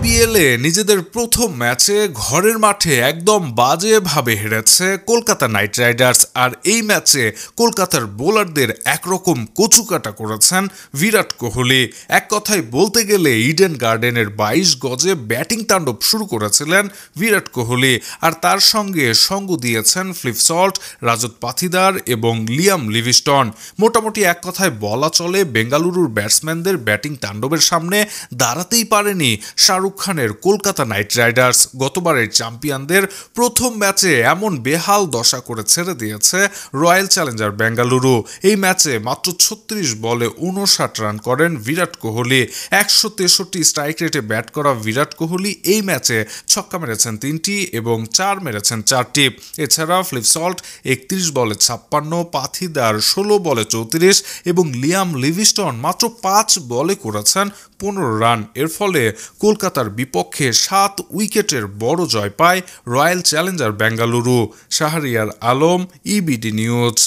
আইপিএলে নিজেদের প্রথম ম্যাচে ঘরের মাঠে একদম বাজেভাবে হেরেছে কলকাতা নাইট রাইডার্স। আর এই ম্যাচে কলকাতার বোলারদের একরকম কচুকাটা করেছেন বিরাট কোহলি। এক কথায় বলতে গেলে ইডেন গার্ডেনের 22 গজে ব্যাটিং তাণ্ডব শুরু করেছিলেন বিরাট কোহলি। আর তার সঙ্গে সঙ্গ দিয়েছেন ফ্লিপ সল্ট, রাজত পাথিদার এবং লিয়াম লিভিস্টন। মোটামুটি এক কথায় বলা চলে বেঙ্গালুরুর ব্যাটসম্যানদের ব্যাটিং তাণ্ডবের সামনে দাঁড়াতেই পারেনি শাহরুখ খানের কলকাতা নাইট রাইডার্স। গতবারের চ্যাম্পিয়নদের প্রথম ম্যাচে এমন বেহাল দশা করে ছেড়ে দিয়েছে রয়্যাল চ্যালেঞ্জার বেঙ্গালুরু। এই ম্যাচে মাত্র 36 বলে 59 রান করেন বিরাট কোহলি। 163 স্ট্রাইক রেটে ব্যাট করা বিরাট কোহলি এই ম্যাচে ছক্কা মেরেছেন 3টি এবং 4 মেরেছেন 4টি। এছাড়া ফ্লিপ সল্ট 31 বলে 56, পাথিদার 16 বলে 34 এবং লিয়াম লিভিস্টন মাত্র 5 বলে করেছেন 15 রান। এর ফলে কলকাতার বিপক্ষে 7 উইকেটের বড় জয় পায় royal Challenger Bengaluru. Shahriar Alam, EBD news.